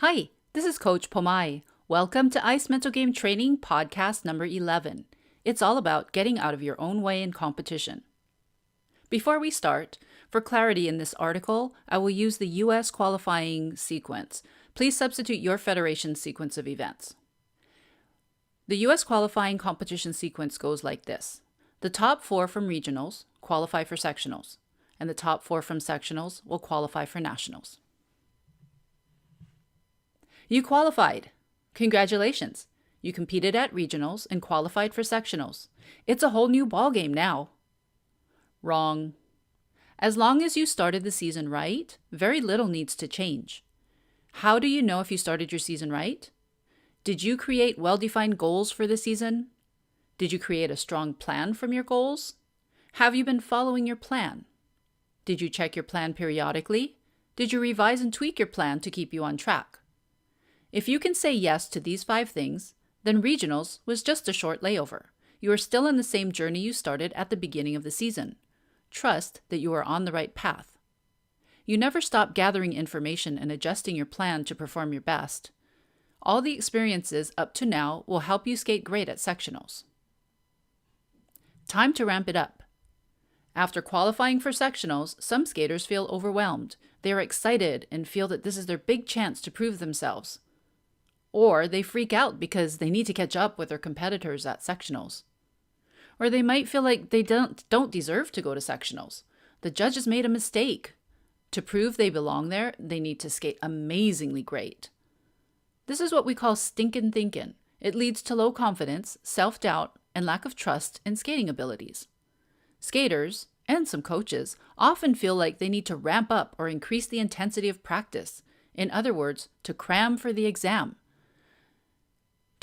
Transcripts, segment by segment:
Hi, this is Coach Pomai. Welcome to ICE Mental Game Training podcast number 11. It's all about getting out of your own way in competition. Before we start, for clarity in this article, I will use the U.S. qualifying sequence. Please substitute your federation's sequence of events. The U.S. qualifying competition sequence goes like this. The top 4 from regionals qualify for sectionals, and the top 4 from sectionals will qualify for nationals. You qualified. Congratulations. You competed at regionals and qualified for sectionals. It's a whole new ballgame now. Wrong. As long as you started the season right, very little needs to change. How do you know if you started your season right? Did you create well-defined goals for the season? Did you create a strong plan from your goals? Have you been following your plan? Did you check your plan periodically? Did you revise and tweak your plan to keep you on track? If you can say yes to these 5 things, then regionals was just a short layover. You are still in the same journey you started at the beginning of the season. Trust that you are on the right path. You never stop gathering information and adjusting your plan to perform your best. All the experiences up to now will help you skate great at sectionals. Time to ramp it up. After qualifying for sectionals, some skaters feel overwhelmed. They are excited and feel that this is their big chance to prove themselves. Or they freak out because they need to catch up with their competitors at sectionals. Or they might feel like they don't deserve to go to sectionals. The judges made a mistake. To prove they belong there, they need to skate amazingly great. This is what we call stinkin' thinkin'. It leads to low confidence, self-doubt, and lack of trust in skating abilities. Skaters, and some coaches, often feel like they need to ramp up or increase the intensity of practice. In other words, to cram for the exam.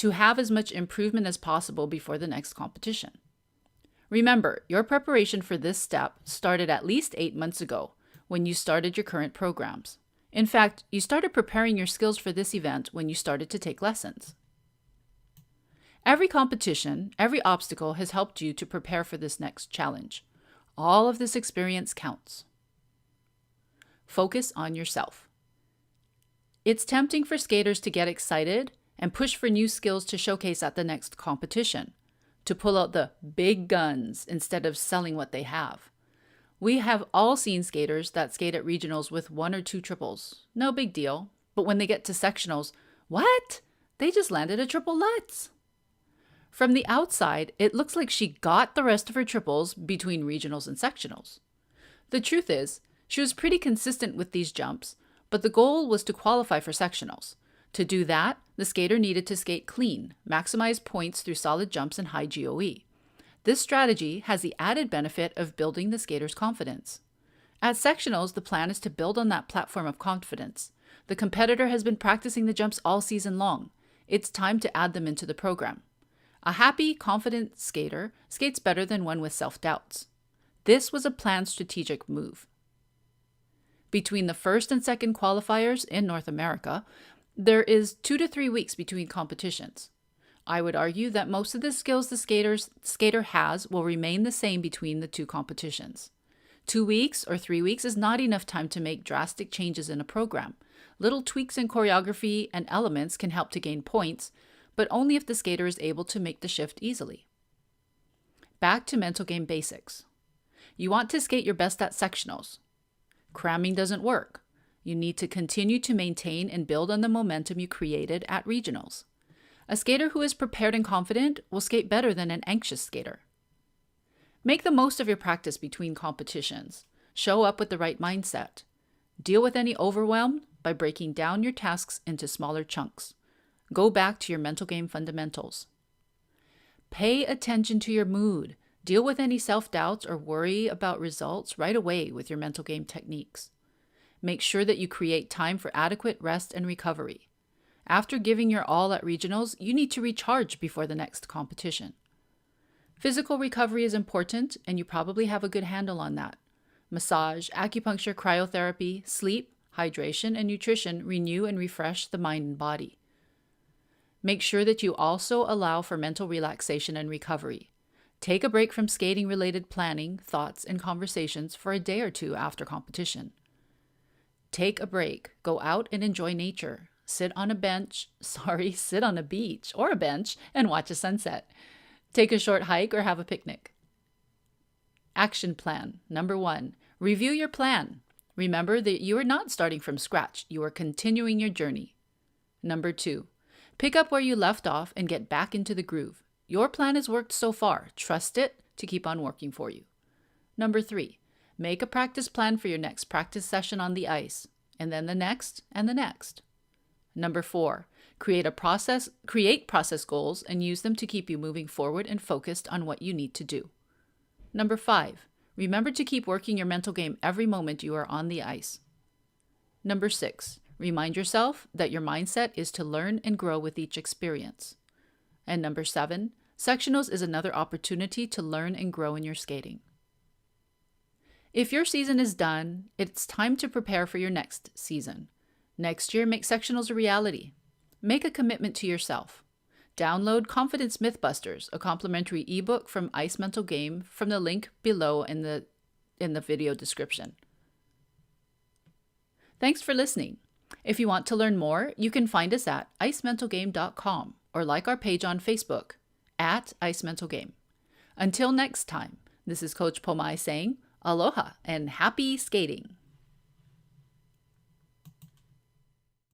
To have as much improvement as possible before the next competition. Remember, your preparation for this step started at least 8 months ago when you started your current programs. In fact, you started preparing your skills for this event when you started to take lessons. Every competition, every obstacle has helped you to prepare for this next challenge. All of this experience counts. Focus on yourself. It's tempting for skaters to get excited and push for new skills to showcase at the next competition, to pull out the big guns instead of selling what they have. We have all seen skaters that skate at regionals with 1 or 2 triples. No big deal. But when they get to sectionals, what? They just landed a triple Lutz. From the outside, it looks like she got the rest of her triples between regionals and sectionals. The truth is, she was pretty consistent with these jumps, but the goal was to qualify for sectionals. To do that, the skater needed to skate clean, maximize points through solid jumps and high GOE. This strategy has the added benefit of building the skater's confidence. At sectionals, the plan is to build on that platform of confidence. The competitor has been practicing the jumps all season long. It's time to add them into the program. A happy, confident skater skates better than one with self-doubts. This was a planned strategic move. Between the first and second qualifiers in North America, there is 2 to 3 weeks between competitions. I would argue that most of the skills the skater has will remain the same between the 2 competitions. 2 weeks or 3 weeks is not enough time to make drastic changes in a program. Little tweaks in choreography and elements can help to gain points, but only if the skater is able to make the shift easily. Back to mental game basics. You want to skate your best at sectionals. Cramming doesn't work. You need to continue to maintain and build on the momentum you created at regionals. A skater who is prepared and confident will skate better than an anxious skater. Make the most of your practice between competitions. Show up with the right mindset. Deal with any overwhelm by breaking down your tasks into smaller chunks. Go back to your mental game fundamentals. Pay attention to your mood. Deal with any self-doubts or worry about results right away with your mental game techniques. Make sure that you create time for adequate rest and recovery. After giving your all at regionals, you need to recharge before the next competition. Physical recovery is important, and you probably have a good handle on that. Massage, acupuncture, cryotherapy, sleep, hydration, and nutrition renew and refresh the mind and body. Make sure that you also allow for mental relaxation and recovery. Take a break from skating-related planning, thoughts, and conversations for a day or 2 after competition. Take a break. Go out and enjoy nature. sit on a beach or a bench and watch a sunset. Take a short hike or have a picnic. Action plan. Number 1, review your plan. Remember that you are not starting from scratch. You are continuing your journey. Number 2, pick up where you left off and get back into the groove. Your plan has worked so far. Trust it to keep on working for you. Number 3, make a practice plan for your next practice session on the ice, and then the next and the next. Number 4, create process goals and use them to keep you moving forward and focused on what you need to do. Number 5, remember to keep working your mental game every moment you are on the ice. Number 6, remind yourself that your mindset is to learn and grow with each experience. And number 7, sectionals is another opportunity to learn and grow in your skating. If your season is done, it's time to prepare for your next season. Next year, make sectionals a reality. Make a commitment to yourself. Download Confidence Mythbusters, a complimentary ebook from Ice Mental Game from the link below in the video description. Thanks for listening. If you want to learn more, you can find us at icementalgame.com or like our page on Facebook at icementalgame. Until next time, this is Coach Pomai saying aloha and happy skating.